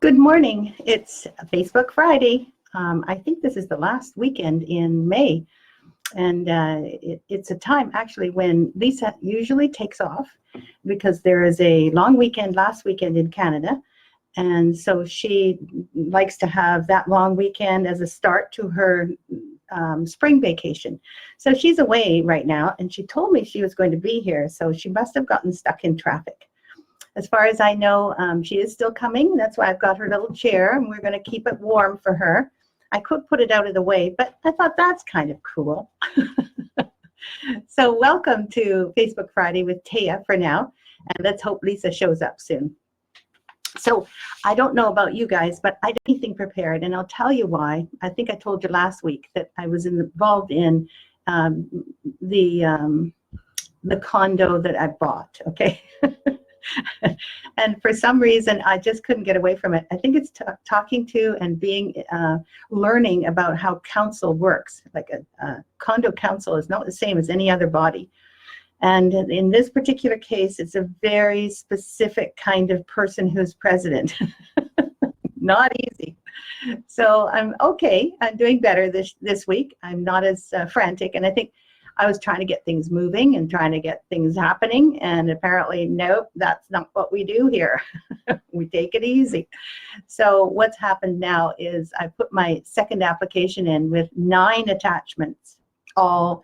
Good morning. It's Facebook Friday. I think this is the last weekend in May, and it's a time actually when Lisa usually takes off because there is a long weekend last weekend in Canada, and so she likes to have that long weekend as a start to her spring vacation. So she's away right now, and she told me she was going to be here, so she must have gotten stuck in traffic. As far as I know, she is still coming. That's why I've got her little chair, and we're going to keep it warm for her. I could put it out of the way, but I thought that's kind of cool. So welcome to Facebook Friday with Thea for now, and let's hope Lisa shows up soon. So I don't know about you guys, but I didn't have anything prepared, and I'll tell you why. I think I told you last week that I was involved in the condo that I bought, okay? And for some reason, I just couldn't get away from it. I think it's talking to and learning about how council works. Like a condo council is not the same as any other body. And in this particular case, it's a very specific kind of person who's president. Not easy. So I'm okay. I'm doing better this week. I'm not as frantic. And I think I was trying to get things moving and trying to get things happening, and apparently, nope, that's not what we do here. We take it easy. So what's happened now is I put my second application in with 9 attachments, all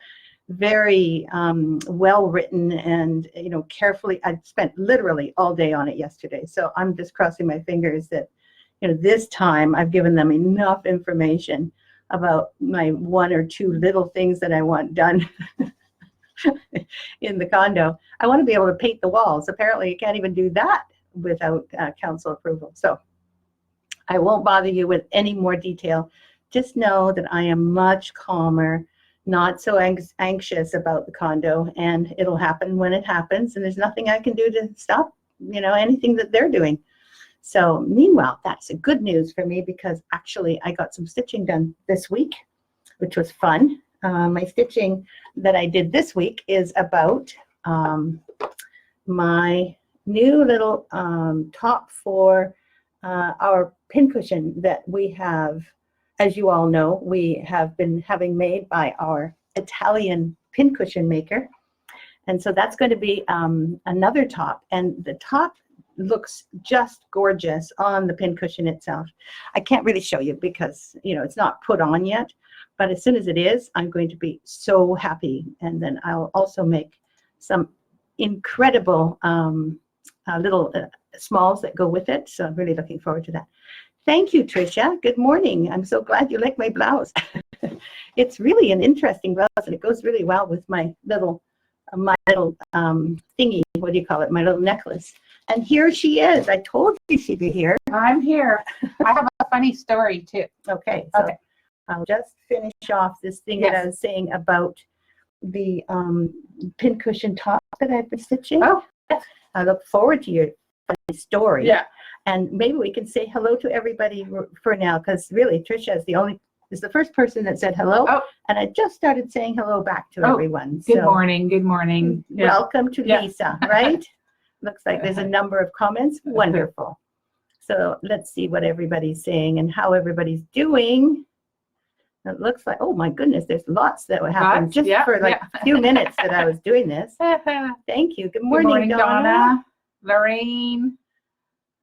very well written and carefully. I spent literally all day on it yesterday, so I'm just crossing my fingers that this time I've given them enough information about my 1 or 2 little things that I want done in the condo. I want to be able to paint the walls. Apparently, you can't even do that without council approval. So I won't bother you with any more detail. Just know that I am much calmer, not so anxious about the condo, and it'll happen when it happens, and there's nothing I can do to stop anything that they're doing. So meanwhile, that's a good news for me because actually I got some stitching done this week, which was fun. My stitching that I did this week is about my new little top for our pincushion that we have. As you all know, we have been having made by our Italian pincushion maker. And so that's going to be another top. And the top looks just gorgeous on the pincushion itself. I can't really show you because it's not put on yet, but as soon as it is, I'm going to be so happy. And then I'll also make some incredible little smalls that go with it. So I'm really looking forward to that. Thank you, Tricia. Good morning. I'm so glad you like my blouse. It's really an interesting blouse, and it goes really well with my little thingy. What do you call it? My little necklace. And here she is. I told you she'd be here. I'm here. I have a funny story too. Okay. So okay. I'll just finish off this thing that I was saying about the pincushion top that I've been stitching. Oh. I look forward to your funny story. Yeah. And maybe we can say hello to everybody for now, because really Tricia is the first person that said hello. Oh. And I just started saying hello back to everyone. Good morning. Good morning. Welcome to Lisa, right? Looks like there's a number of comments. Wonderful. So let's see what everybody's saying and how everybody's doing. It looks like, oh my goodness, there's lots that would happen just for like a few minutes that I was doing this. Thank you. Good morning, Donna. Lorraine.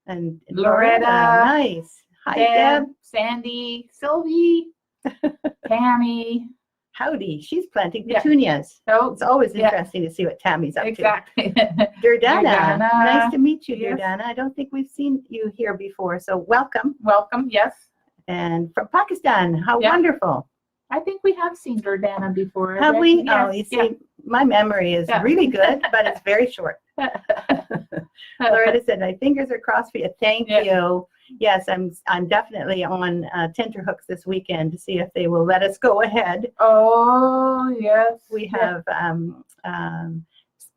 And Loretta. Nice. Hi, Deb. Sandy. Sylvie. Tammy. Howdy. She's planting petunias. So it's always interesting to see what Tammy's up to. Exactly. Durdana. Nice to meet you, Durdana. I don't think we've seen you here before, so welcome. Welcome, yes. And from Pakistan. How wonderful. I think we have seen Durdana before. Have we? Yes. Oh, you see, my memory is really good, but it's very short. Loretta said, my fingers are crossed for you. Thank you. Yes, I'm definitely on tenterhooks this weekend to see if they will let us go ahead. Oh, yes. We have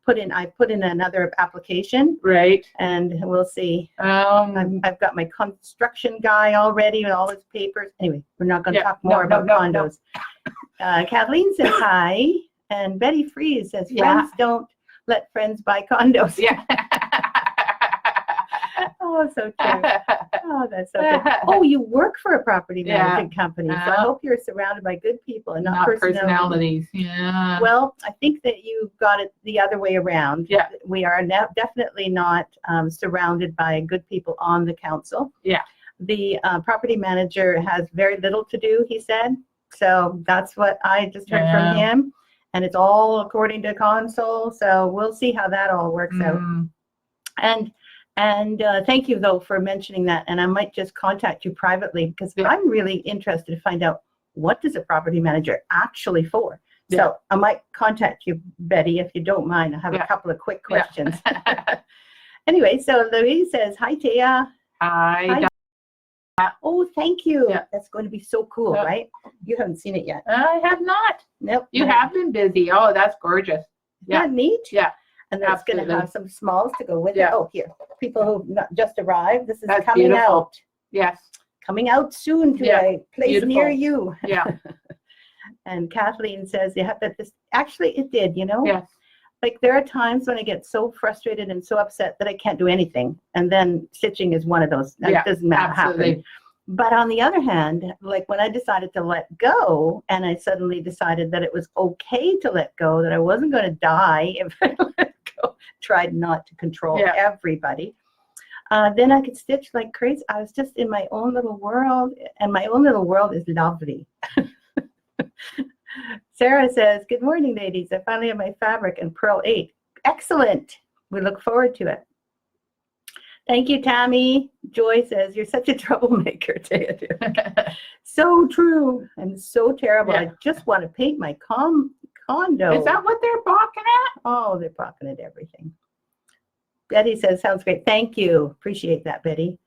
put in another application. Right. And we'll see. I've got my construction guy already with all his papers. Anyway, we're not going to talk more about condos. Kathleen says hi. And Betty Freeze says, friends don't let friends buy condos. Yeah. Oh, so true. Oh, that's so good. Oh, you work for a property Yeah. management company, so I hope you're surrounded by good people and not personalities. Yeah. Well, I think that you got it the other way around. Yeah. We are now definitely not surrounded by good people on the council. Yeah. The property manager has very little to do, he said. So that's what I just heard from him. And it's all according to council. So we'll see how that all works out. And thank you, though, for mentioning that. And I might just contact you privately because I'm really interested to find out what does a property manager actually for. Yeah. So I might contact you, Betty, if you don't mind. I have a couple of quick questions. Anyway, so Louise says, hi, Thea. Hi. Oh, thank you. Yeah. That's going to be so cool, right? You haven't seen it yet. I have not. Nope. You have been busy. Oh, that's gorgeous. Yeah, neat. Yeah. And that's going to have some smalls to go with it. Oh, here. People who've not just arrived. This is coming beautiful. Out. Yes. Coming out soon to a place near you. Yeah. And Kathleen says, that this actually it did, Yes. Like there are times when I get so frustrated and so upset that I can't do anything. And then stitching is one of those. That doesn't happen. But on the other hand, like when I decided to let go and I suddenly decided that it was okay to let go, that I wasn't going to die if I let go, tried not to control everybody. Then I could stitch like crazy. I was just in my own little world, and my own little world is lovely. Sarah says, good morning, ladies. I finally have my fabric and Pearl 8. Excellent. We look forward to it. Thank you, Tammy. Joy says, you're such a troublemaker, Taya. So true and so terrible. I just want to paint my condo. Is that what they're balking at? Oh, they're balking at everything. Betty says, sounds great. Thank you. Appreciate that, Betty.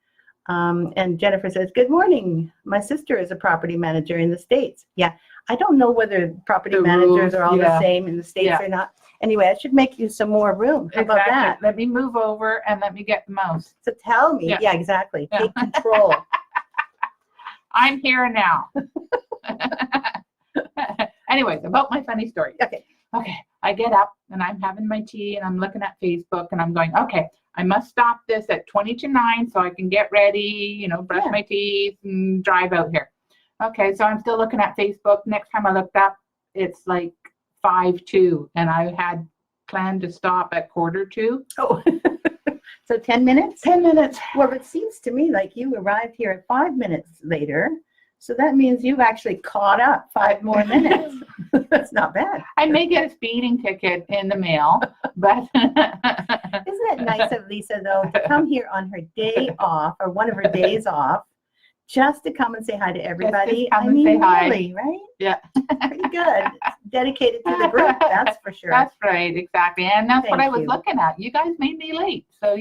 And Jennifer says, good morning. My sister is a property manager in the States. Yeah. I don't know whether property managers are all the same in the States or not. Anyway, I should make you some more room. How about that? Let me move over and let me get the mouse. So tell me. Yeah, exactly. Take control. I'm here now. Anyways, about my funny story. Okay. I get up and I'm having my tea and I'm looking at Facebook and I'm going, okay, I must stop this at 20 to 9 so I can get ready, brush my teeth and drive out here. Okay, so I'm still looking at Facebook. Next time I looked up, it's like 5:02, and I had planned to stop at 1:45. Oh, so 10 minutes? 10 minutes. Well, it seems to me like you arrived here at 5 minutes later. So that means you've actually caught up 5 more minutes. That's not bad. I may get a speeding ticket in the mail, but isn't it nice of Lisa, though, to come here on her day off or one of her days off, just to come and say hi to everybody? Really, right? Yeah. Pretty good. Dedicated to the group, that's for sure. That's right, exactly. And that's what I was looking at. You guys made me late, so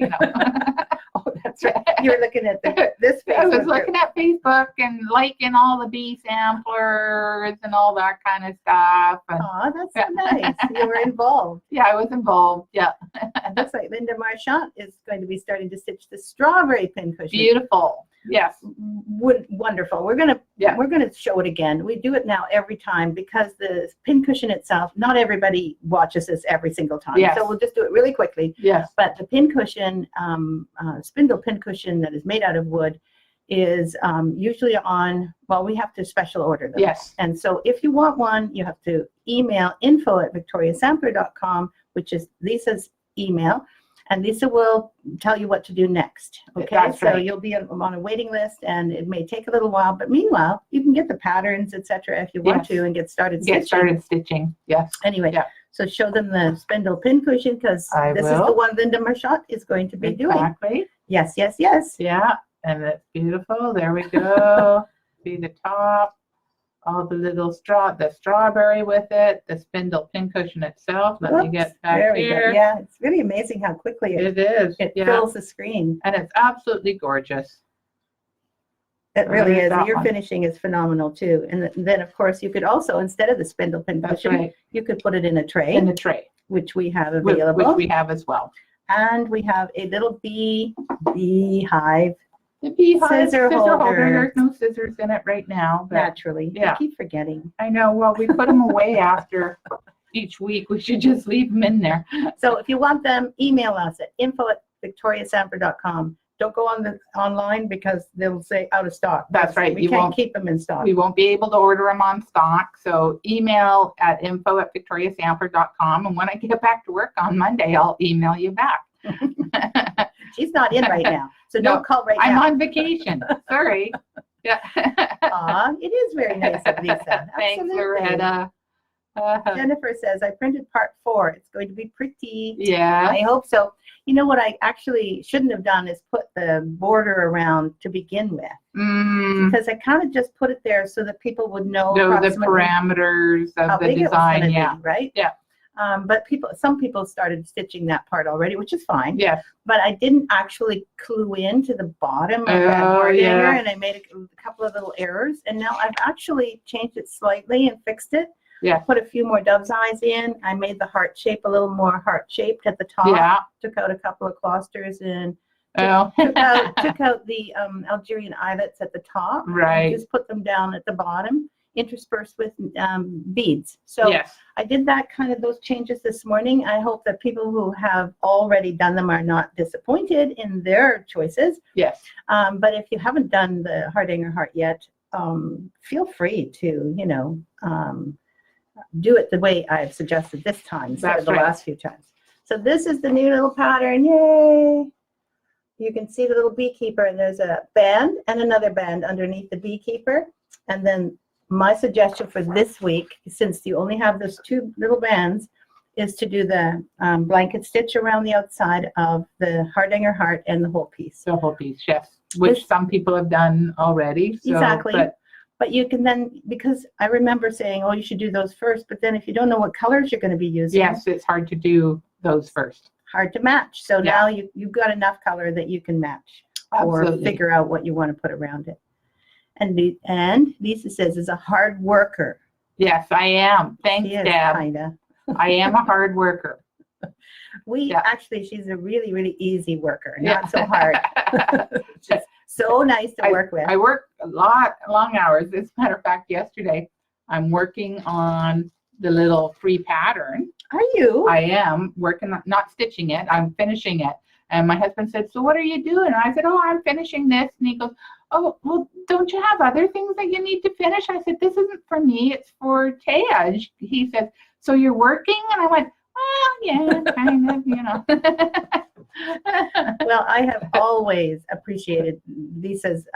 Oh, that's right. You were looking at this Facebook. I was looking at Facebook and liking all the bee samplers and all that kind of stuff. Oh, that's so nice. You were involved. Yeah, I was involved. Yeah. It looks like Linda Marchant is going to be starting to stitch the strawberry pincushion. Beautiful. Yes. Wonderful. We're gonna show it again. We do it now every time because the pincushion itself, not everybody watches this every single time. Yes. So we'll just do it really quickly. Yes. But the pincushion, spindle pincushion that is made out of wood is usually on, well, we have to special order them. Yes. And so if you want one, you have to email info@victoriasampler.com, which is Lisa's email. And Lisa will tell you what to do next. Okay, That's right. So you'll be on a waiting list, and it may take a little while. But meanwhile, you can get the patterns, etc., if you want to, and get started stitching. Yes. Anyway, so show them the spindle pincushion because this is the one Linda Marchant is going to be doing. Exactly. Yes, yes, yes. Yeah, and it's beautiful. There we go. See the top. All the little the strawberry with it, the spindle pincushion itself. Let me get back here. Yeah, it's really amazing how quickly it fills the screen. And it's absolutely gorgeous. It really is. And your finishing is phenomenal too. And then, of course, you could also, instead of the spindle pincushion, you could put it in a tray. In the tray. Which we have available. Which we have as well. And we have a little beehive. The beehive scissor holder. There's no scissors in it right now. But naturally. Yeah. I keep forgetting. I know. Well, we put them away after each week. We should just leave them in there. So if you want them, email us at info@victoriasampler.com. don't go online because they'll say out of stock. That's right. We can't keep them in stock. We won't be able to order them on stock. So email at info@victoriasampler.com. And when I get back to work on Monday, I'll email you back. She's not in right now, so No, don't call right I'm now. on vacation. Sorry. Yeah. Aw, it is very nice of Lisa. Thanks, Absolutely. Loretta. Jennifer says, I printed part 4. It's going to be pretty. Yeah. I hope so. You know what I actually shouldn't have done is put the border around to begin with. Because I kind of just put it there so that people would know The approximately parameters how of the big it was design. gonna Yeah. be, right? Yeah. But some people started stitching that part already, which is fine. Yes. But I didn't actually clue in to the bottom of that Oh, border, yeah. and I made a couple of little errors. And now I've actually changed it slightly and fixed it. Yeah. Put a few more dove's eyes in. I made the heart shape a little more heart shaped at the top. Yeah. Took out a couple of clusters and Oh. took out the Algerian eyelets at the top. Right. And just put them down at the bottom, interspersed with beads. So Yes. I did that kind of those changes this morning. I hope that people who have already done them are not disappointed in their choices. Yes. But if you haven't done the Hardanger heart yet, feel free to, do it the way I've suggested this time instead That's of the right. last few times. So this is the new little pattern. Yay! You can see the little beekeeper, and there's a band and another band underneath the beekeeper. And then my suggestion for this week, since you only have those 2 little bands, is to do the blanket stitch around the outside of the Hardanger heart and the whole piece. The whole piece, yes. Which some people have done already. So, Exactly. But you can then, because I remember saying, oh, you should do those first, but then if you don't know what colors you're going to be using, yes, it's hard to do those first. hard to match. So Yeah. now you've got enough color that you can match or Absolutely. figure out what you want to put around it. And Lisa says is a hard worker. Yes, I am. Thanks, She is, Deb. kinda. I am a hard worker. Actually, she's a really, really easy worker, Yeah. not so hard. She's so nice to work with. I work a lot, long hours. As a matter of fact, yesterday, I'm working on the little free pattern. Are you? I am working, not stitching it, I'm finishing it. And my husband said, so what are you doing? And I said, oh, I'm finishing this. And he goes, oh, well, don't you have other things that you need to finish? I said, this isn't for me, it's for Thea. And he said, so you're working? And I went, well, yeah, kind of, Well, I have always appreciated Lisa's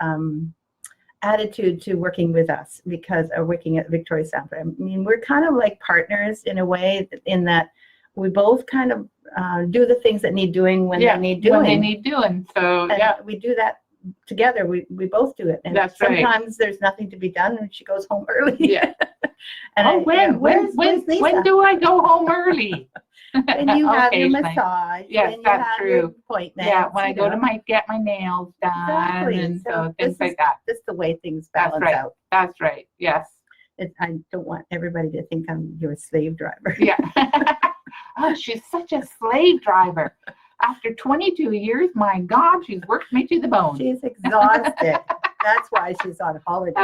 attitude to working with us because of working at Victoria Sampler. I mean, we're kind of like partners in a way, in that we both kind of do the things that need doing when they need doing. When they need doing. So, and yeah. we do that together. We both do it. And That's right. sometimes there's nothing to be done and she goes home early. Yeah. And when do I go home early? And you have your Occasionally. massage. Yes, and you that's have true. your appointments. Yeah, when I you go know. to get my nails done, Exactly. and So so things this like that. That's the way things That's balance right. out. That's right. Yes. I don't want everybody to think I'm your slave driver. Yeah. Oh, she's such a slave driver. After 22 years, my God, she's worked me to the bone. She's exhausted. That's why she's on holiday.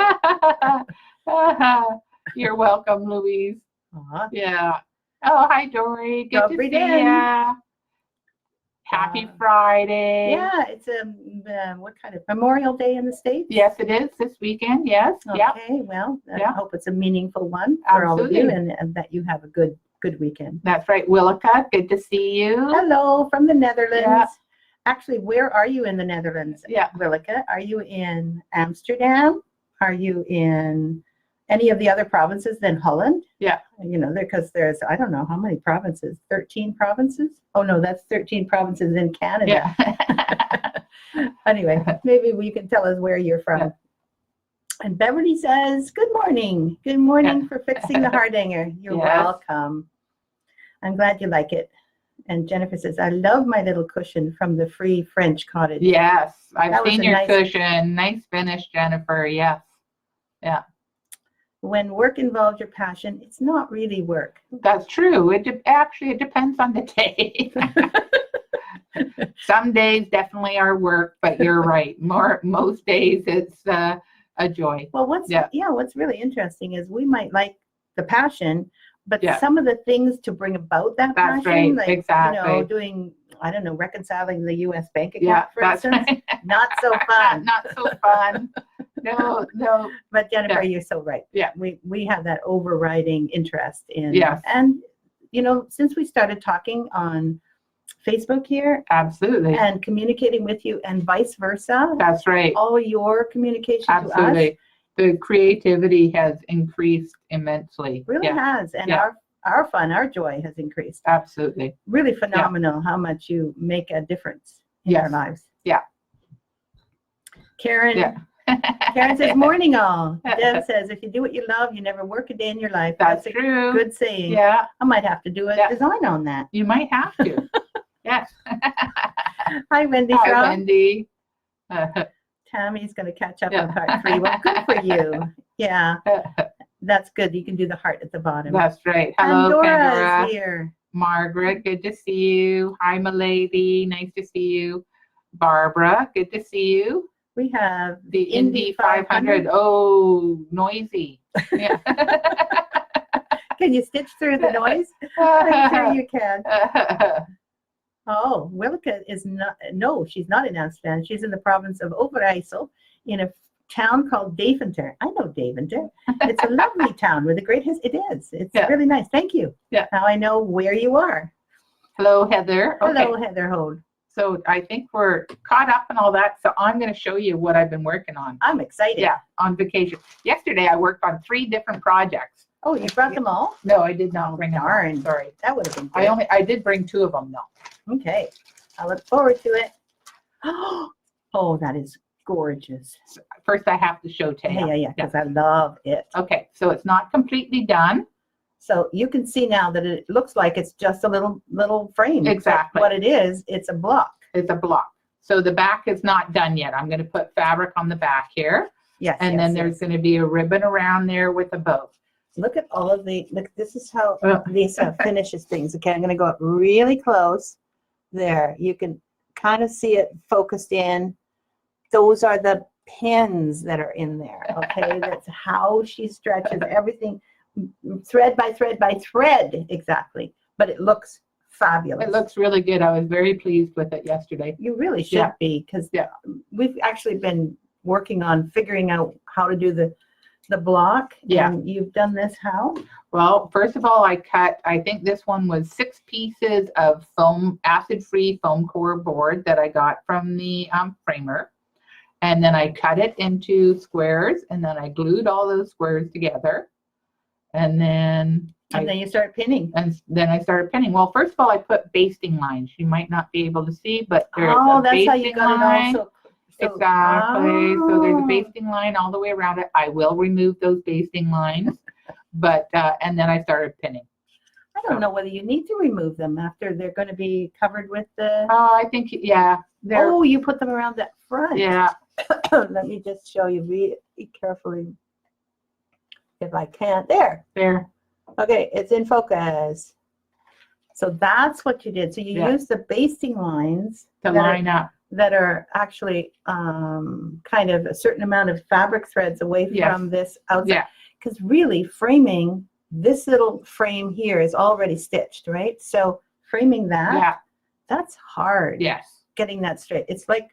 You're welcome, Louise. Aw. Yeah. Oh, hi, Dory. Good Go to breathe see in. ya. Happy Friday. Yeah, it's what kind of Memorial Day in the States? Yes, it is this weekend. Yes. Yep. Okay, well, I Yeah. hope it's a meaningful one for all of you, Absolutely. and that you have a good weekend. That's right. Willicott, good to see you. Hello from the Netherlands. Yeah. Actually, where are you in the Netherlands? Yeah. Willeke? Are you in Amsterdam? Are you in any of the other provinces than Holland? Yeah. Because there's, I don't know how many provinces, 13 provinces? Oh no, that's 13 provinces in Canada. Yeah. Anyway, maybe you can tell us where you're from. Yeah. And Beverly says, good morning. Good morning for fixing the Hardanger. You're Yes. welcome. I'm glad you like it. And Jennifer says, I love my little cushion from the free French cottage. Yes. I've That was seen a your nice- cushion. Nice finish, Jennifer. Yes. Yeah. When work involves your passion, it's not really work. That's true. It depends on the day. Some days definitely are work, but you're right. Most days it's a joy. Well, what's really interesting is we might like the passion, but Yeah. some of the things to bring about that That's passion, right, like exactly. doing I don't know, reconciling the U.S. bank account, Yeah, for that's instance. right. Not so fun. Not so fun. No, no. But Jennifer, Yeah. you're so right. Yeah. We have that overriding interest in, Yes. and since we started talking on Facebook here Absolutely. and communicating with you and vice versa, That's right. all your communication to us Absolutely. The creativity has increased immensely. really has, and Yeah. our fun, our joy has increased. Absolutely. Really phenomenal how much you make a difference in our Yes. lives. Yeah. Karen. Yeah. Karen says, morning all. Deb says, if you do what you love, you never work a day in your life. That's a true. good saying. Yeah. I might have to do a Yeah. design on that. You might have to. Yes. Hi, Wendy. Hi, Frog. Wendy. Tammy's going to catch up Yeah. with heart free. Well, good for you. Yeah, that's good. You can do the heart at the bottom. That's right. Hello, Pandora Pandora. is here. Margaret, good to see you. Hi, milady. Nice to see you. Barbara, good to see you. We have The Indy 500. Oh, noisy. Yeah. Can you stitch through the noise? I'm sure you can. Oh, Wilka is not, no, she's not in Amsterdam. She's in the province of Overijssel in a town called Deventer. I know Deventer. It's a lovely town with a great history. It is. It's really nice. Thank you. Yeah. Now I know where you are. Hello, Heather. Okay. Hello, Heather Hold. So I think we're caught up and all that. So I'm going to show you what I've been working on. I'm excited. Yeah, on vacation. Yesterday I worked on 3 different projects. Oh, you brought them all? No, I did not bring them all. Darn. Sorry. That would have been good. I did bring 2 of them though. Okay. I look forward to it. Oh, that is gorgeous. First I have to show Thea. Yeah, because I love it. Okay, so it's not completely done. So you can see now that it looks like it's just a little frame. Exactly. But what it is, it's a block. It's a block. So the back is not done yet. I'm going to put fabric on the back here. Yes. And then there's going to be a ribbon around there with a bow. Look at all of look, this is how Lisa finishes things. Okay, I'm going to go up really close. There, you can kind of see it focused in. Those are the pins that are in there. Okay, that's how she stretches everything, thread by thread by thread, exactly. But it looks fabulous. It looks really good. I was very pleased with it yesterday. You really should be, because we've actually been working on figuring out how to do the block. Yeah. And you've done this how? Well, first of all, I think this one was 6 pieces of foam, acid-free foam core board that I got from the framer. And then I cut it into squares, and then I glued all those squares together. And then you start pinning. And then I started pinning. Well, first of all, I put basting lines. You might not be able to see, but there's a that's basting how you got line. it also. Exactly. So there's a basting line all the way around it. I will remove those basting lines, but and then I started pinning. I don't know whether you need to remove them after they're going to be covered with the. I think Oh, you put them around that front. Yeah. Let me just show you really carefully if I can. There. Okay, it's in focus. So that's what you did. So you used the basting lines to line up. That are actually kind of a certain amount of fabric threads away from this outside. Yeah. Because really framing, this little frame here is already stitched, right? So framing that, that's hard. Yes. Getting that straight. It's like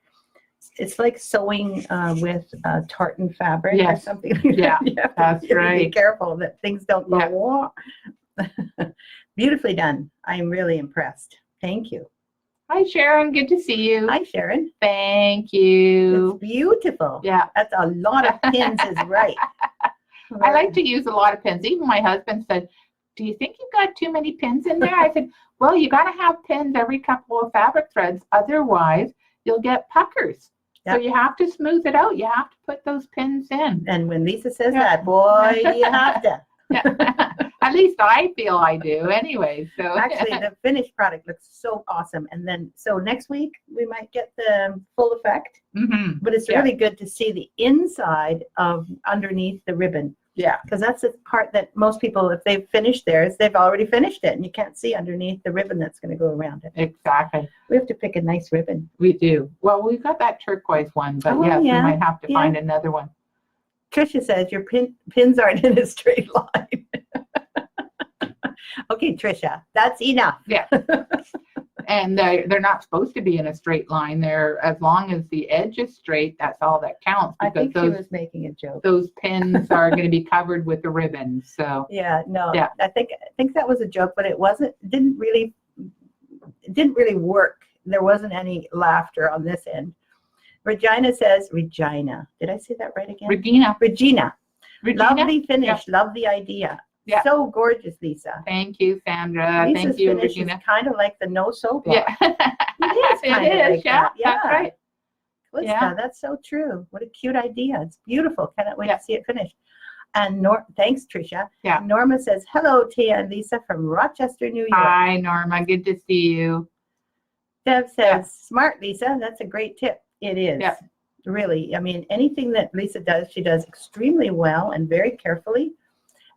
sewing with tartan fabric or something. Yeah, that's right. Be careful that things don't go Beautifully done. I'm really impressed. Thank you. Hi, Sharon. Good to see you. Hi, Sharon. Thank you. It's beautiful. Yeah. That's a lot of pins is right. I like to use a lot of pins. Even my husband said, do you think you've got too many pins in there? I said, well, you got to have pins every couple of fabric threads. Otherwise, you'll get puckers. So you have to smooth it out. You have to put those pins in. And when Lisa says that, boy, do you have to. At least I feel I do anyway. So actually the finished product looks so awesome. And then so next week we might get the full effect. Mm-hmm. But it's really good to see the inside of underneath the ribbon. Yeah. Because that's the part that most people, if they've finished theirs, they've already finished it. And you can't see underneath the ribbon that's going to go around it. Exactly. We have to pick a nice ribbon. We do. Well, we've got that turquoise one, but we might have to find another one. Tricia says your pins aren't in a straight line. Okay, Tricia, that's enough. Yeah. And they're not supposed to be in a straight line. They're, as long as the edge is straight, that's all that counts. I Because think she was making a joke. those pins are going to be covered with the ribbons. So Yeah, no, Yeah. I think that was a joke, but it didn't really work. There wasn't any laughter on this end. Regina says, Regina. Did I say that right again? Regina. Lovely finish. Love the idea. Yeah. So gorgeous, Lisa. Thank you, Sandra. Lisa's Thank you, finish Regina. is kind of like the no-sew block. Yeah. It is kind of like yeah, that. Yeah. That's right. Lisa, Yeah. that's so true. What a cute idea. It's beautiful. Cannot wait Yeah. to see it finish. And thanks, Tricia. Yeah. Norma says, hello, Thea and Lisa from Rochester, New York. Hi, Norma. Good to see you. Deb says, Yeah. smart, Lisa. That's a great tip. It is. Yeah. Really. I mean, anything that Lisa does, she does extremely well and very carefully.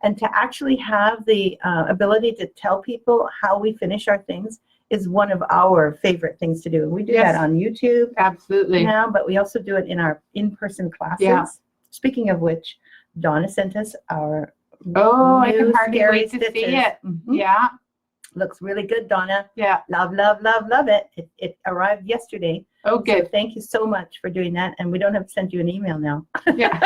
And to actually have the ability to tell people how we finish our things is one of our favorite things to do. We do Yes. that on YouTube Absolutely. now, but we also do it in our in-person classes. Yeah. Speaking of which, Donna sent us our I new can hardly Scary wait to see Stitches. it. Mhm. Yeah. Looks really good, Donna. Yeah. Love, love, love, love it. It arrived yesterday. Oh, So good. thank you so much for doing that. And we don't have to send you an email now. Yeah.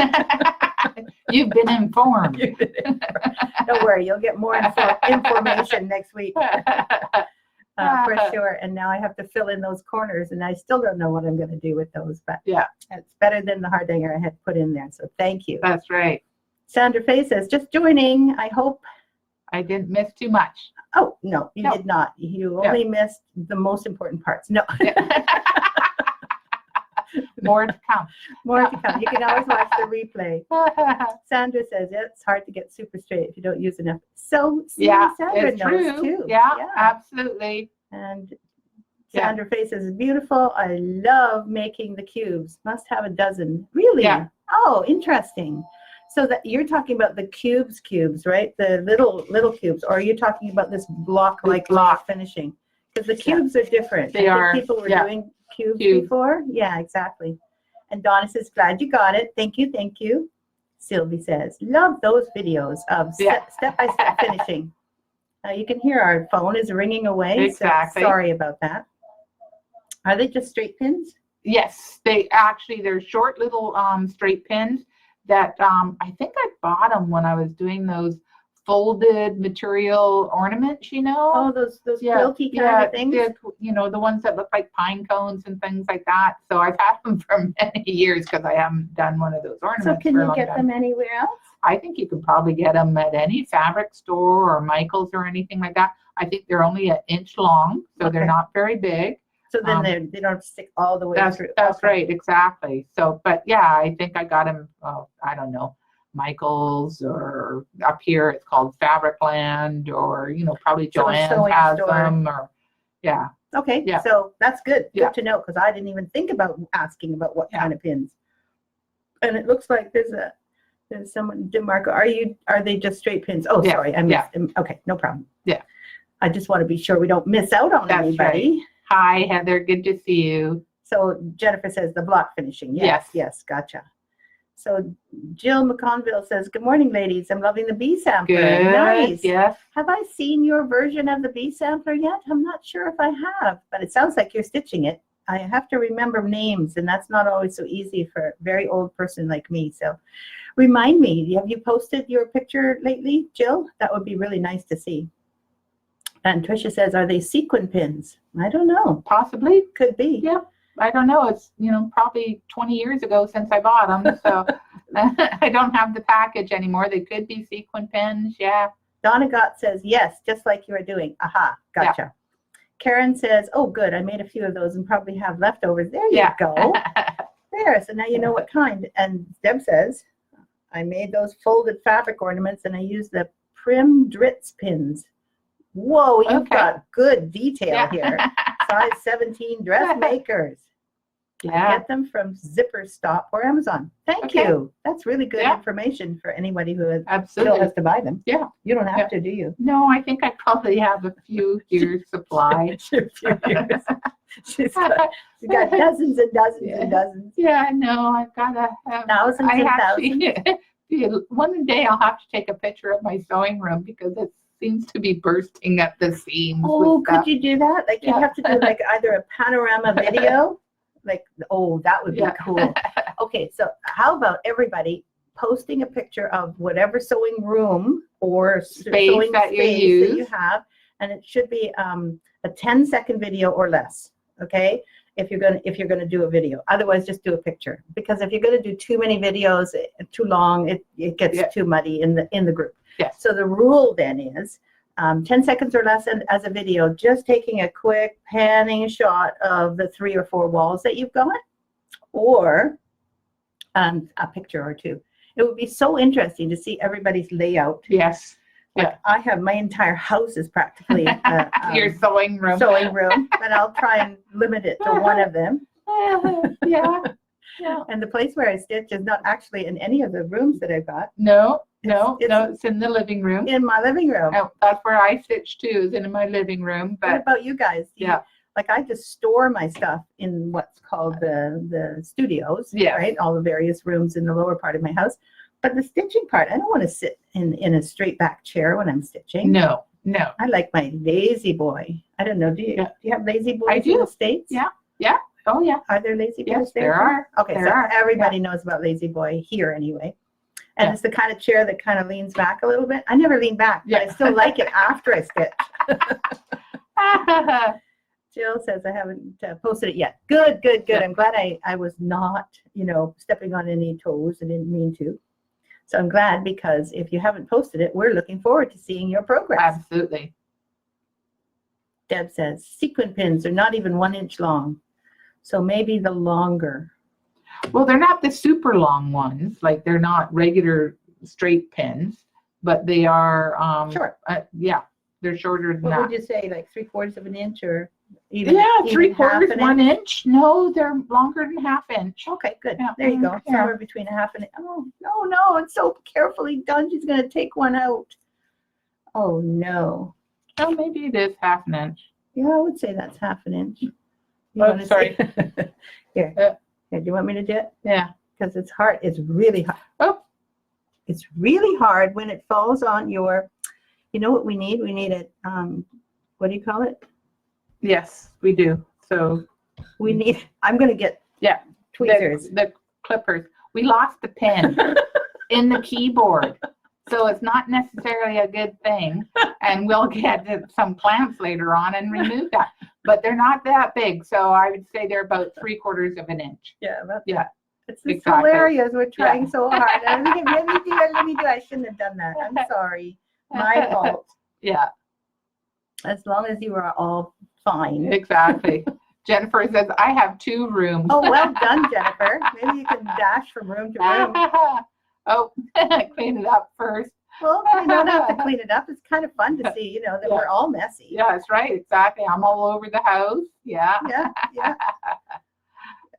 You've been informed. Don't worry, you'll get more information next week for sure. And now I have to fill in those corners, and I still don't know what I'm going to do with those. But Yeah. it's better than the hardanger I had put in there. So thank you. That's right. Sandra Faye says, just joining. I hope. I didn't miss too much. Oh, no, you No. did not. You Yeah. only missed the most important parts. No. More to come. More to come. You can always watch the replay. Sandra says, yeah, it's hard to get super straight if you don't use enough. So, see, Yeah, Sandra it's knows true. too. Yeah, absolutely. And Yeah. Sandra Faye says, beautiful. I love making the cubes. Must have a dozen. Really? Yeah. Oh, interesting. So that you're talking about the cubes, right? The little cubes. Or are you talking about this block-like block. finishing? Because the Yeah. cubes are different. They I are, think people were yeah. doing cubes Cubes. before. Yeah, exactly. And Donna says, glad you got it. Thank you, thank you. Sylvie says, love those videos of Yeah. step-by-step finishing. You can hear our phone is ringing away. Exactly. So sorry about that. Are they just straight pins? Yes, they're short little straight pins that I think I bought them when I was doing those folded material ornaments, Oh, those quilty kind of things? The ones that look like pine cones and things like that. So I've had them for many years because I haven't done one of those ornaments. So can for a you long get time. them anywhere else? I think you can probably get them at any fabric store or Michael's or anything like that. I think they're only an inch long, so they're Okay. not very big. So then they don't stick all the way through. That's Okay. right, exactly. So, but yeah, I think I got them, I don't know, Michael's, or up here it's called Fabricland, or, probably So a Joanne's sewing has store. them, or, yeah. Okay, Yeah. so that's good. Yeah. Good to know, because I didn't even think about asking about what Yeah. kind of pins. And it looks like there's someone, DeMarco. Are they just straight pins? Oh, Yeah. sorry, I Yeah. missed. Okay, no problem. Yeah. I just want to be sure we don't miss out on That's anybody. Hi, Heather, good to see you. So Jennifer says the block finishing. Yes, gotcha. So Jill McConville says, good morning, ladies. I'm loving the bee sampler. Good, Nice. yes. Have I seen your version of the bee sampler yet? I'm not sure if I have, but it sounds like you're stitching it. I have to remember names, and that's not always so easy for a very old person like me. So remind me, have you posted your picture lately, Jill? That would be really nice to see. And Tricia says, are they sequin pins? I don't know. Possibly. Could be. Yeah. I don't know. It's, probably 20 years ago since I bought them. So I don't have the package anymore. They could be sequin pins. Yeah. Donna Gott says, yes, just like you are doing. Aha, gotcha. Karen says, oh, good. I made a few of those and probably have leftovers. There you go. There. So now you know what kind. And Deb says, I made those folded fabric ornaments and I used the Prim Dritz pins. Whoa, you've got good detail here. Size 17 dressmakers. Yeah. Get them from Zipper Stop or Amazon. Thank you. That's really good information for anybody who still has to buy them. Yeah. You don't have to, do you? No, I think I probably have a few years supply. She's got dozens and dozens and dozens. Yeah, no, I've got to have thousands and thousands. One day I'll have to take a picture of my sewing room because it's seems to be bursting at the seams. Oh, with could stuff. you do that? Like you'd Yeah. have to do like either a panorama video, like, oh, that would be Yeah. cool. Okay, so how about everybody posting a picture of whatever sewing room or sewing that you space that use. you have, and it should be a 10-second video or less. Okay, if you're gonna do a video, otherwise just do a picture, because if you're gonna do too many videos, too long, it gets Yeah. too muddy in the group. Yes. So the rule then is 10 seconds or less as a video, just taking a quick panning shot of the 3 or 4 walls that you've got, or a picture or two. It would be so interesting to see everybody's layout. Yes. Like I have my entire house is practically Your sewing room. but I'll try and limit it to one of them. Yeah. Yeah. And the place where I stitch is not actually in any of the rooms that I've got. No, It's- it's in the living room. In my living room. Oh, that's where I stitch too, is in my living room. What But about you guys? yeah. Like I just store my stuff in what's called the studios, Yes. right? All the various rooms in the lower part of my house. But the stitching part, I don't want to sit in a straight back chair when I'm stitching. no. I like my lazy boy. I don't know. Do you have lazy boys I in do. the States? Yeah. Oh yeah. Are there lazy boys Yes, there? there too? are. Okay, There so are. everybody knows about lazy boy here anyway. And Yeah. it's the kind of chair that kind of leans back a little bit. I never lean back, but I Yeah. still like it after I stitch. Jill says I haven't posted it yet. Good. Yeah. I'm glad I was not, stepping on any toes. I didn't mean to. So I'm glad, because if you haven't posted it, we're looking forward to seeing your progress. Absolutely. Deb says sequin pins are not even 1 inch long. So maybe the longer. Well, they're not the super long ones. Like they're not regular straight pins, but they are. Short. Yeah, they're shorter than What that. would you say, like 3/4 of an inch, or even Yeah, even 3/4, half an 1 inch? inch. No, they're longer than half inch. Okay, good. Yeah. There you go. Yeah. Somewhere between a half and oh no, it's so carefully done. She's gonna take one out. Oh no. Oh, maybe it is half an inch. Yeah, I would say that's half an inch. You Oh, wanna sorry. say- Here. Yeah. Here, do you want me to do it? Yeah. Because it's hard. It's really hard. Oh. It's really hard when it falls on your. You know what we need? We need a what do you call it? Yes, we do. So We need. I'm gonna get tweezers. the clippers. We lost the pin in the keyboard, so it's not necessarily a good thing. And we'll get some clamps later on and remove that. But they're not that big, so I would say they're about 3/4 of an inch. Yeah, that's, Yeah, it's exactly. hilarious. We're trying so hard. Let me do it. Let me do it. I shouldn't have done that. I'm sorry. My fault. Yeah, As long as you are all fine. exactly. Jennifer says, I have 2 rooms. Oh, well done, Jennifer. Maybe you can dash from room to room. Oh, clean it up first. Well, you don't have to clean it up. It's kind of fun to see, that we're all messy. Yeah, that's right. Exactly. I'm all over the house. Yeah. Yeah.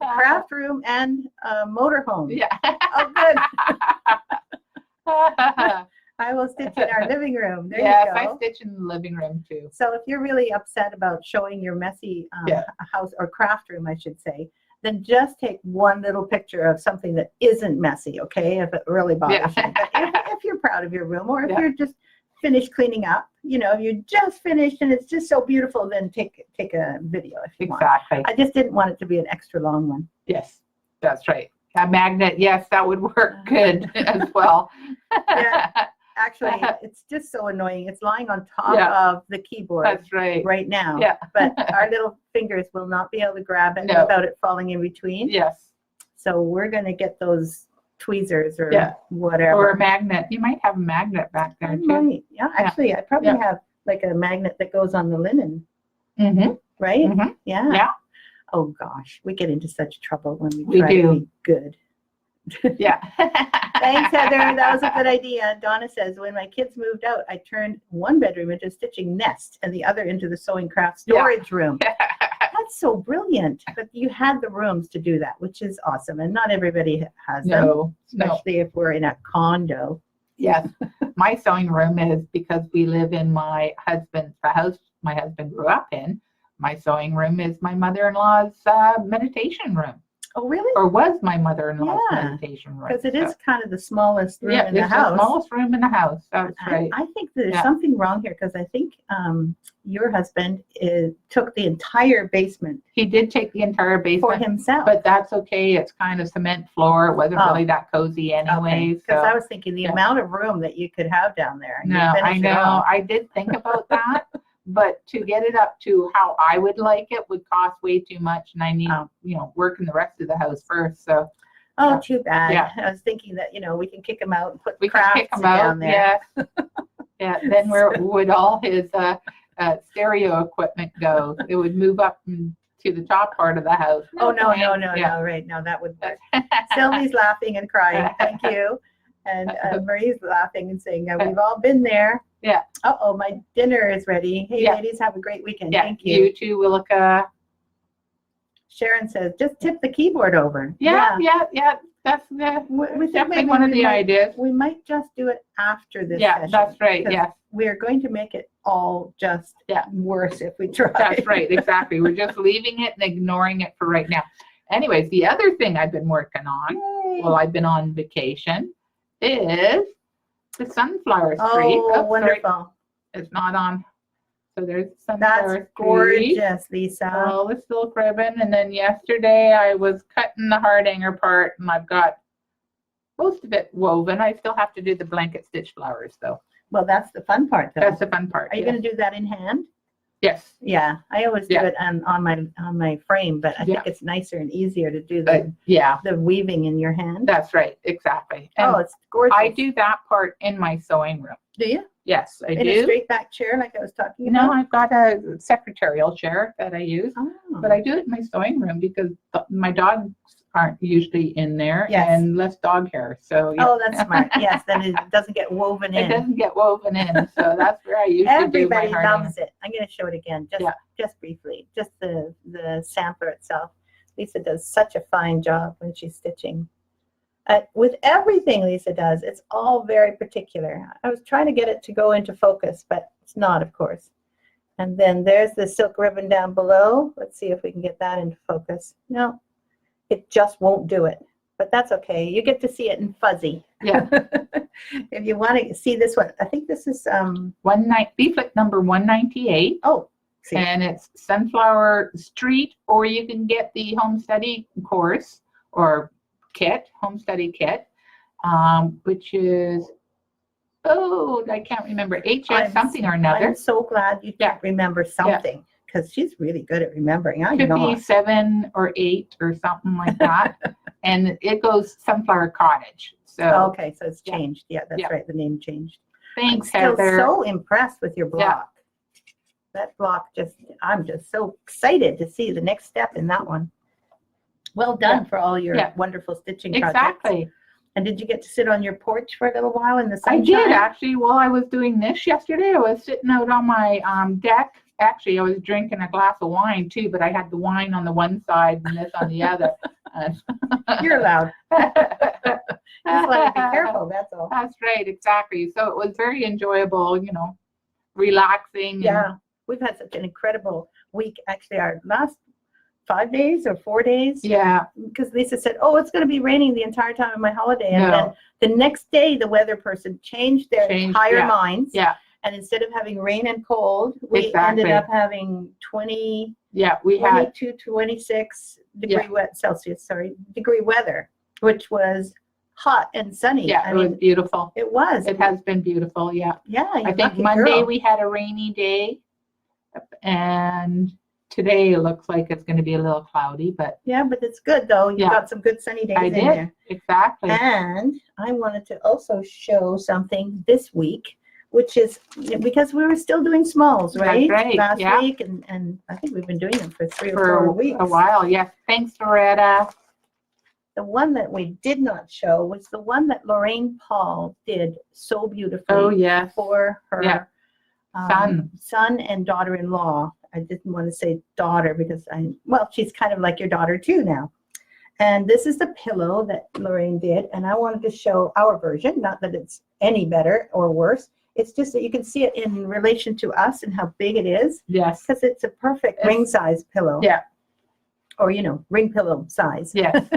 Craft room and motorhome. Yeah. Oh, good. I will stitch in our living room. There Yes, you I go. stitch in the living room too. So if you're really upset about showing your messy Yeah. house, or craft room, I should say, then just take one little picture of something that isn't messy, okay? If it really bothers you. But if you're proud of your room, or if Yeah. you're just finished cleaning up, if you're just finished and it's just so beautiful, then take a video if you want. Exactly. I just didn't want it to be an extra long one. Yes, that's right. A magnet, yes, that would work good as well. Yeah. Actually, it's just so annoying. It's lying on top Yeah. of the keyboard That's right. right now. Yeah. But our little fingers will not be able to grab it No. without it falling in between. Yes. So we're going to get those tweezers or Yeah. whatever. Or a magnet. You might have a magnet back there I too. might. Yeah, actually, I probably Yeah. have like a magnet that goes on the linen, Mm-hmm. right? Mm-hmm. Yeah. Yeah. Oh gosh, we get into such trouble when we We try to do. be good. Yeah. Thanks, Heather. That was a good idea. Donna says, when my kids moved out, I turned one bedroom into a stitching nest and the other into the sewing craft storage room. That's so brilliant. But you had the rooms to do that, which is awesome. And not everybody has them, No. especially if we're in a condo. Yes. My sewing room is, because we live in the house my husband grew up in. My sewing room is my mother-in-law's meditation room. Oh, really? or was my mother-in-law's Yeah, meditation room. Because it is kind of the smallest room Yeah, in the it's the house. smallest room in the house. That's right. I think there's Yeah. something wrong here because I think your husband took the entire basement He did take the entire for basement, himself. but that's okay. It's kind of cement floor. It wasn't Oh. really that cozy anyway. Because So I was thinking the yeah. amount of room that you could have down there. And you no, finish I it know. all. I did think about that, but to get it up to how I would like it would cost way too much, and I need work in the rest of the house first. So. Oh, Yeah. too bad. Yeah. I was thinking that, we can kick him out and put We can crafts kick him down out. there. Yeah. Yeah. Then where would all his stereo equipment go? It would move up to the top part of the house. Oh, no, Yeah. right. No, that would work. Sylvie's laughing and crying. Thank you. And Marie's laughing and saying, we've all been there. Yeah. Uh-oh, my dinner is ready. Hey, Yeah. ladies, have a great weekend. Yeah. Thank you. You too, Willica. Sharon says, just tip the keyboard over. Yeah. That's We think definitely maybe one of we the might- ideas. We might just do it after this Yeah, session. that's right. 'cause Yes, We're going to make it all just worse if we try. that's right. Exactly. We're just leaving it and ignoring it for right now. Anyways, the other thing I've been working on, Yay. while I've been on vacation, is the sunflower street. Oh, Oops, sorry. wonderful. It's not on. So there's the sunflower That's street. gorgeous, Lisa. All the silk ribbon. And then yesterday I was cutting the heart hanger part, and I've got most of it woven. I still have to do the blanket stitch flowers though. Well, that's the fun part, though. That's the fun part. Are you yes. going to do that in hand? Yes. Yeah, I always do Yeah. it on my frame, but I think it's nicer and easier to do Yeah, the weaving in your hand. that's right. Exactly. And Oh, it's gorgeous. I do that part in my sewing room. Do you? Yes, I In a do. straight back chair like I was talking No, about? I've got a secretarial chair that I use, Oh. but I do it in my sewing room because my dogs aren't usually in there Yes. and less dog hair. So yeah. Oh, that's smart. Yes, then it doesn't get woven It in. doesn't get woven in, so that's where I usually do my Everybody heart loves it. I'm going to show it again, just briefly, just the sampler itself. Lisa does such a fine job when she's stitching. With everything Lisa does, it's all very particular. I was trying to get it to go into focus, but it's not, of course. And then there's the silk ribbon down below. Let's see if we can get that into focus. No, it just won't do it. But that's okay. You get to see it in fuzzy. Yeah. If you want to see this one, I think this is leaflet number 198. oh, see. And it's Sunflower Street, or you can get the home study course or kit, home study kit, which is, I can't remember, HS something or another. I'm so glad you did remember something because she's really good at remembering. I Could know. be 7 or 8 or something like that. And it goes Sunflower Cottage. So Okay, so it's changed. Yeah, that's right. The name changed. thanks, I'm still Heather. so impressed with your block. That block I'm just so excited to see the next step in that one. Well done for all your wonderful stitching projects. Exactly. And did you get to sit on your porch for a little while in the I sunshine? did actually. While I was doing this yesterday, I was sitting out on my deck. Actually, I was drinking a glass of wine too, but I had the wine on the one side and this on the other. You're allowed. Just want to be careful, that's all. That's right, exactly. So it was very enjoyable, relaxing. Yeah, we've had such an incredible week. Actually, our last 5 days or 4 days. Yeah. Because Lisa said, "Oh, it's going to be raining the entire time of my holiday," and No. then the next day, the weather person changed their entire minds. Yeah. And instead of having rain and cold, we Exactly. ended up having 20, Yeah, we had 22, 26 degree degree weather, which was hot and sunny. yeah, I it mean, was beautiful. it was. It has been beautiful, yeah. Yeah, I you think lucky Monday girl. we had a rainy day, and today it looks like it's going to be a little cloudy, but Yeah, but it's good though. You Yeah. got some good sunny days I in did. there. Exactly. And I wanted to also show something this week, which is because we were still doing smalls, That's right? right, Last yeah. week, and I think we've been doing them for 3 or For 4 weeks. a while, yes. Thanks, Loretta. The one that we did not show was the one that Lorraine Paul did so beautifully Oh, yes. for her Yeah. Son. and daughter-in-law. I didn't want to say daughter because she's kind of like your daughter too now. And this is the pillow that Lorraine did, and I wanted to show our version, not that it's any better or worse. It's just that you can see it in relation to us and how big it is, Yes. because it's a perfect It's- ring size pillow. Yeah. or, you know, ring pillow size. Yes.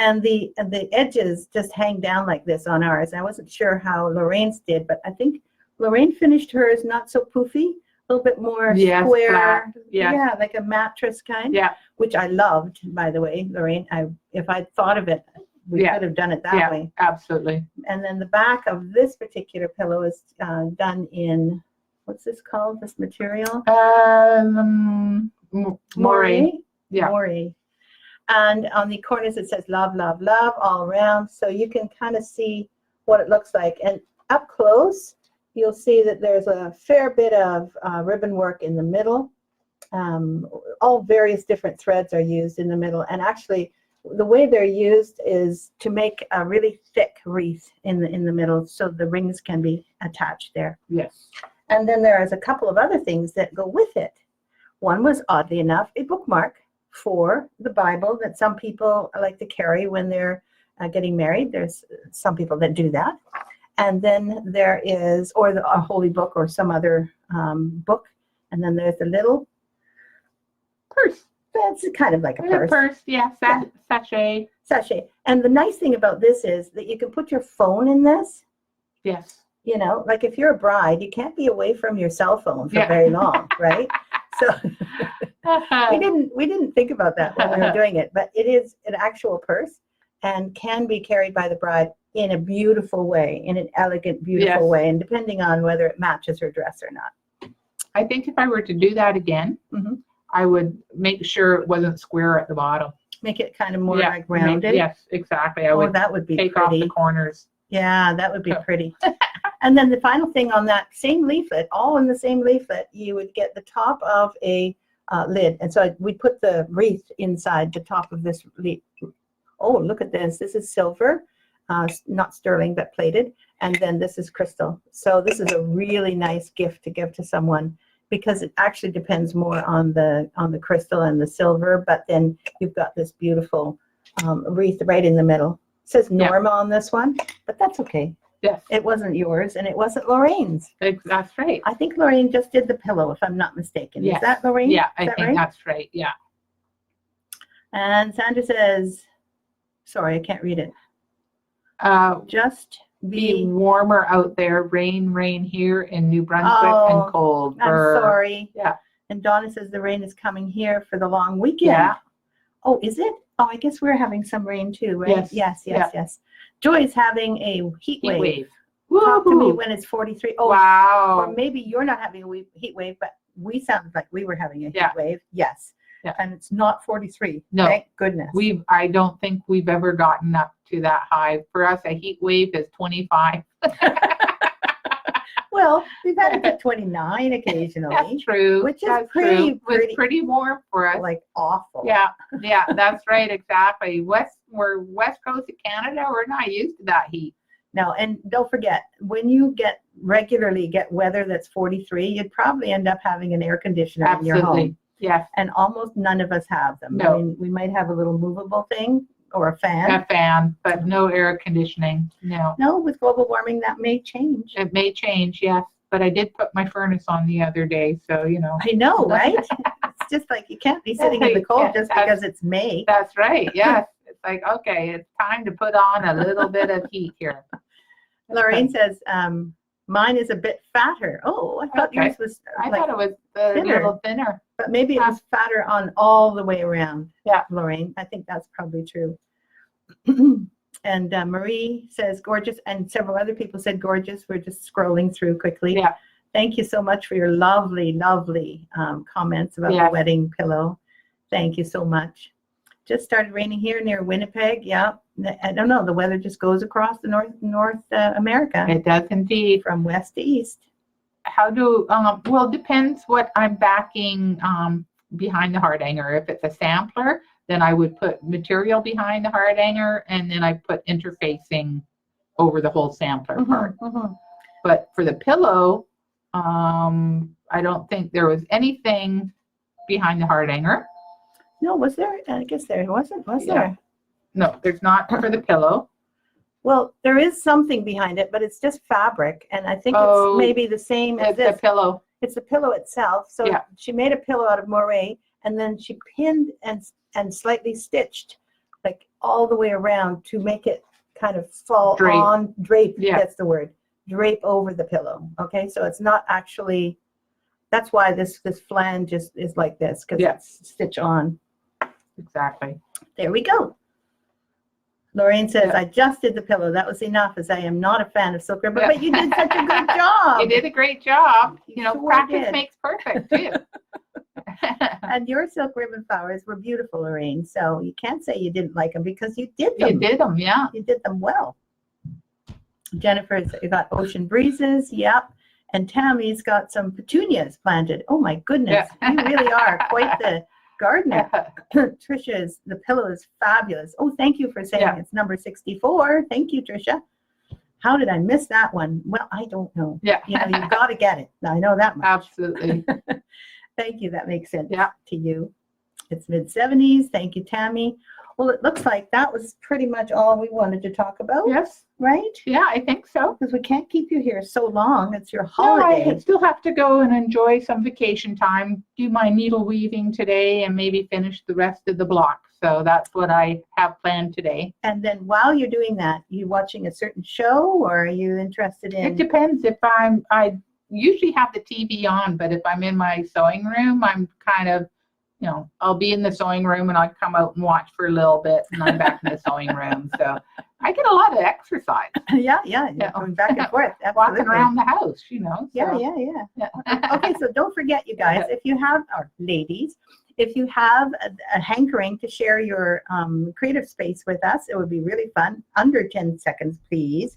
And the edges just hang down like this on ours. I wasn't sure how Lorraine's did, but I think Lorraine finished hers not so poofy, a little bit more Yes, square. flat. Yes. Yeah, like a mattress kind. Yeah. Which I loved, by the way, Lorraine. If I'd thought of it, we Yeah. could have done it that Yeah, way. absolutely. And then the back of this particular pillow is done in, what's this called, this material? Moray. Yeah. Moray. And on the corners it says love, love, love all around. So you can kind of see what it looks like. And up close, you'll see that there's a fair bit of ribbon work in the middle. All various different threads are used in the middle. And actually, the way they're used is to make a really thick wreath in the middle, so the rings can be attached there. Yes. And then there is a couple of other things that go with it. One was, oddly enough, a bookmark for the Bible that some people like to carry when they're getting married. There's some people that do that. And then there is, or a holy book or some other book. And then there's a little Purse. It's kind of like a purse. Purse, yeah. Sachet. Sachet. And the nice thing about this is that you can put your phone in this. Yes. You know, like if you're a bride, you can't be away from your cell phone for Yeah. very long, right? So we didn't think about that when we were doing it, but it is an actual purse and can be carried by the bride in a beautiful way, in an elegant, beautiful Yes. way, and depending on whether it matches her dress or not. I think if I were to do that again, Mhm. I would make sure it wasn't square at the bottom. Make it kind of more Yeah, like rounded. Yes, exactly. I Oh, would that would be take off pretty. the corners. Yeah, that would be pretty. And then the final thing on that same leaflet, all in the same leaflet, you would get the top of a lid. And so we put the wreath inside the top of this leaf. Oh, look at this. This is silver, not sterling, but plated. And then this is crystal. So this is a really nice gift to give to someone, because it actually depends more on the crystal and the silver. But then you've got this beautiful wreath right in the middle. It says Norma on this one, but that's okay. Yes. It wasn't yours, and it wasn't Lorraine's. That's right. I think Lorraine just did the pillow, if I'm not mistaken. Yes. Is that Lorraine? Yeah, Is I that think right? that's right. Yeah. And Sandra says, sorry, I can't read it. Just Be be. warmer out there. Rain here in New Brunswick Oh, and cold. I'm Brr. sorry. Yeah. And Donna says the rain is coming here for the long weekend. Yeah. Oh, is it? Oh, I guess we're having some rain too, right? Yes. Yes. Joy is having a heat wave. Heat wave. Talk to me Woohoo. when it's 43. Oh, or Wow. maybe you're not having a heat wave, but we sounded like we were having a heat Yeah. wave. Yes. Yeah. And it's not 43. No. Thank goodness. I don't think we've ever gotten up to that high. For us, a heat wave is 25. Well, we've had it at 29 occasionally. That's true. Which is That's pretty- true. It's pretty warm for us. Like awful. Yeah, that's right, exactly. We're west coast of Canada. We're not used to that heat. No, and don't forget, when you regularly get weather that's 43, you'd probably end up having an air conditioner in your Absolutely. home. Yes, And almost none of us have them. No. I mean, we might have a little movable thing or a fan. a fan, but no air conditioning. No, No, with global warming, that may change. it may change. Yes, but I did put my furnace on the other day, so I know, right? It's just like you can't be sitting in the cold Yeah, just because it's May. That's right. Yes, it's like okay, it's time to put on a little bit of heat here. Lorraine says, mine is a bit fatter. Oh, I thought Okay. yours was I like, thought it was a thinner. little thinner. but maybe it was fatter on all the way around. Yeah. Lorraine, I think that's probably true. And Marie says gorgeous, and several other people said gorgeous. We're just scrolling through quickly. Yeah. Thank you so much for your lovely, lovely comments about the Yes. wedding pillow. Thank you so much. Just started raining here near Winnipeg. Yeah. I don't know. The weather just goes across the North America It does indeed. from west to east. How do well, it depends what I'm backing behind the hard hanger. If it's a sampler, then I would put material behind the hard hanger, and then I put interfacing over the whole sampler part. But for the pillow, I don't think there was anything behind the hard hanger. No, was there? I guess there wasn't. Was Yeah. there? No, there's not for the pillow. Well, there is something behind it, but it's just fabric, and I think Oh, it's maybe the same as It's this. the pillow. It's the pillow itself. So Yeah. she made a pillow out of moray, and then she pinned and and slightly stitched, like all the way around to make it kind of fall Drape. on, drape, Yeah. that's the word, drape over the pillow. Okay, so it's not actually, that's why this flange is like this, because Yeah. it's stitch on. Exactly. There we go. Lorraine says, Yeah. I just did the pillow. That was enough, as I am not a fan of silk ribbon, Yeah. but you did such a good job. You did a great job. You You know, sure practice did. makes perfect too. And your silk ribbon flowers were beautiful, Lorraine. So you can't say you didn't like them because you did them. You did them, yeah. You did them well. Jennifer's got ocean breezes. Yep. And Tammy's got some petunias planted. Oh my goodness. Yeah. You really are quite the gardener. Trisha's, the pillow is fabulous. Oh, thank you for saying Yeah. it's number 64. Thank you, Trisha. How did I miss that one? Well, I don't know. Yeah. You know, you've got to get it. I know that much. Absolutely. Thank you. That makes sense Yeah. to you. It's mid-70s. Thank you, Tammy. Well, it looks like that was pretty much all we wanted to talk about, Yes. right? Yeah, I think so. Because we can't keep you here so long. It's your No, holiday. I still have to go and enjoy some vacation time, do my needle weaving today, and maybe finish the rest of the block. So that's what I have planned today. And then while you're doing that, you watching a certain show, or are you interested It in? depends if I usually have the TV on, but if I'm in my sewing room, I'm kind of, you know, I'll be in the sewing room and I come out and watch for a little bit and I'm back in the sewing room. So I get a lot of exercise. Yeah, Yeah. going back and forth. Walking Absolutely. around the house, you know. Yeah, so, yeah. Okay, so don't forget, you guys, if you have, or ladies, if you have a hankering to share your creative space with us, it would be really fun. Under 10 seconds, please,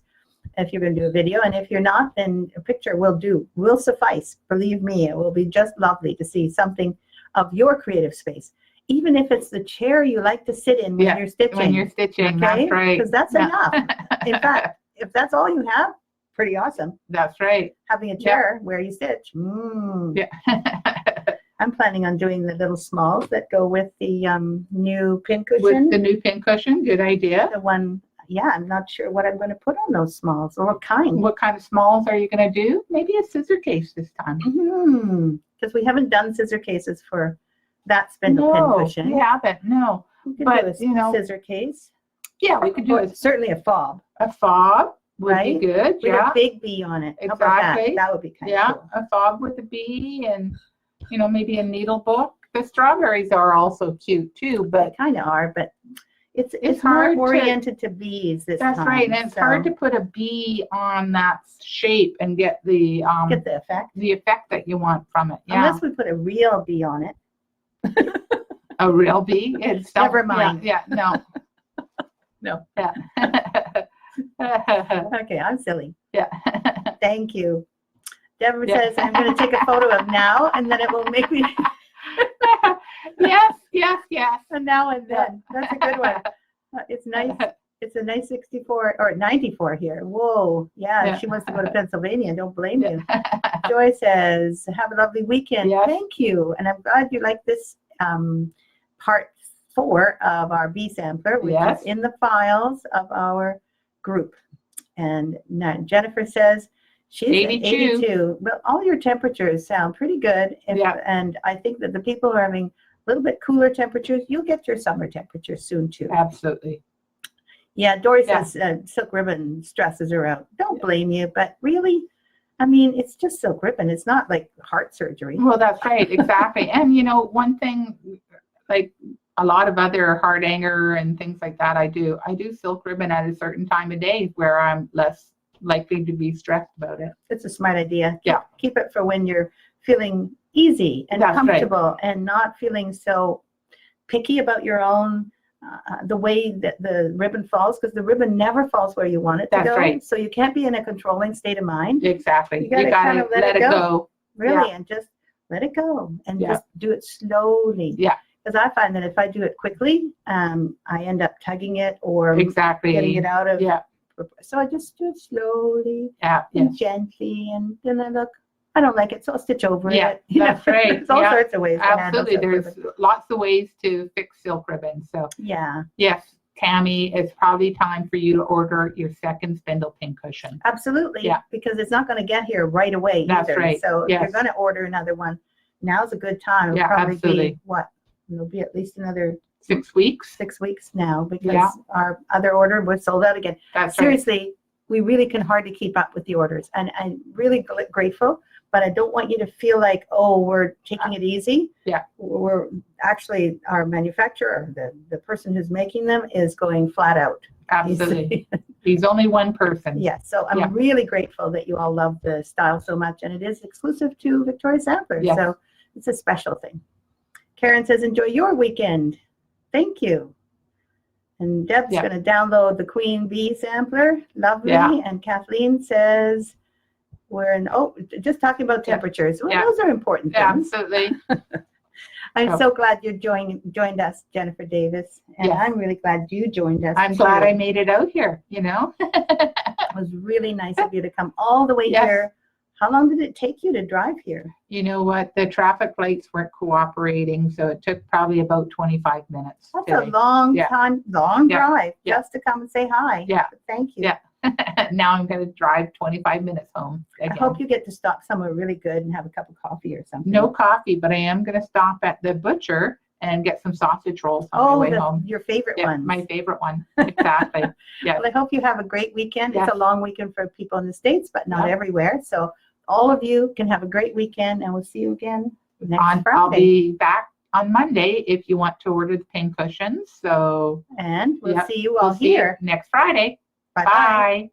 if you're going to do a video. And if you're not, then a picture will suffice. Believe me, it will be just lovely to see something of your creative space. Even if it's the chair you like to sit in when Yeah, you're stitching. when you're stitching, that's right. Because that's Yeah. enough. In fact, if that's all you have, pretty awesome. That's right. Having a chair where you stitch. Yeah. I'm planning on doing the little smalls that go with the new pincushion. With the new pincushion, good idea. The one, yeah, I'm not sure what I'm going to put on those smalls or what kind. What kind of smalls are you going to do? Maybe a scissor case this time. Because we haven't done scissor cases for that spindle No, pincushion. we haven't. No. We could but, do a you know, scissor case. Yeah, we could do Or certainly a fob. a fob. Would Right? be good. With Yeah. a big bee on it. How about that? Exactly. That would be kind Yeah, of cool. a fob with a bee and, you know, maybe a needle book. The strawberries are also cute too, They but kind of are, but it's hard more to- oriented to bees this that's time. right. And it's hard so to put a bee on that shape and get the get the effect. that you want from it. Yeah. Unless we put a real bee on it. A real bee. It's Never mind. Yeah, no. No. Yeah. Okay, I'm silly. Yeah. Thank you. Deborah Yeah. says I'm going to take a photo of now, and then it will make me Yes. a now and then. That's a good one. It's nice. It's a nice 64 or 94 here. Whoa. Yeah, Yeah. she wants to go to Pennsylvania. Don't blame you. Yeah. Joy says, have a lovely weekend. Yes. Thank you. And I'm glad you like this part 4 of our bee sampler, which Yes. is in the files of our group. And now Jennifer says she's at 82. 82. Well, all your temperatures sound pretty good. Yeah. And I think that the people who are having a little bit cooler temperatures, you'll get your summer temperatures soon too. Absolutely. Yeah, Dory Yeah. says silk ribbon stresses her out. Don't blame you, but really, I mean, it's just silk ribbon. It's not like heart surgery. Well, that's right. Exactly. And, you know, one thing, like a lot of other heart anger and things like that, I do silk ribbon at a certain time of day where I'm less likely to be stressed about it. It's a smart idea. Yeah. Keep it for when you're feeling easy and That's right. comfortable and not feeling so picky about your own, the way that the ribbon falls, because the ribbon never falls where you want it to That's go. right. So you can't be in a controlling state of mind, Exactly. You gotta kind of let it go. really, and just let it go and Yeah. just do it slowly. Yeah. Because I find that if I do it quickly, I end up tugging it or Exactly. getting it out of. Yeah. So I just do it slowly Yeah. and Yes. gently, and then I look. I don't like it, so I'll stitch over Yeah, it. You know, that's right. There's all Yeah. sorts of ways to handle Absolutely. silk There's ribbon. lots of ways to fix silk ribbon. So Yeah, yes, Tammy, it's probably time for you to order your second spindle pincushion. absolutely. Yeah. Because it's not going to get here right away That's either. right. So if Yes. you're going to order another one, now's a good time. It'll Yeah, probably absolutely. be what? It'll be at least another 6 weeks. 6 weeks now because Yeah. our other order was sold out again. That's right. Seriously, we really can hardly keep up with the orders, and I'm really grateful. But I don't want you to feel like, oh, we're taking it easy. Yeah. We're actually, our manufacturer, the person who's making them, is going flat out. Absolutely. He's only one person. Yes. So I'm Yeah. really grateful that you all love the style so much, and it is exclusive to Victoria Samplers. Yes. So it's a special thing. Karen says, enjoy your weekend. Thank you. And Deb's Yeah. going to download the Queen Bee sampler. Lovely. Yeah. And Kathleen says, we're in, just talking about temperatures. Well, Yeah. those are important things. Absolutely. I'm so glad you joined us, Jennifer Davis. And Yes. I'm really glad you joined us. I'm too. glad I made it out here, It was really nice of you to come all the way Yes. here. How long did it take you to drive here? You know what? The traffic lights weren't cooperating, so it took probably about 25 minutes. That's today. a long Yeah. time, long Yeah. drive Yeah. just to come and say hi. Yeah. Thank you. Yeah. Now I'm going to drive 25 minutes home again. I hope you get to stop somewhere really good and have a cup of coffee or something. No coffee, but I am going to stop at the butcher and get some sausage rolls on my way home. Your favorite Yeah, one. my favorite one. Exactly. Yeah. Well, I hope you have a great weekend. Yes. It's a long weekend for people in the States, but not Yeah. everywhere. So all of you can have a great weekend, and we'll see you again next I'll Friday. be back on Monday if you want to order the pin cushions. So And we'll Yeah. see you all we'll see you here. next Friday. Bye-bye. Bye.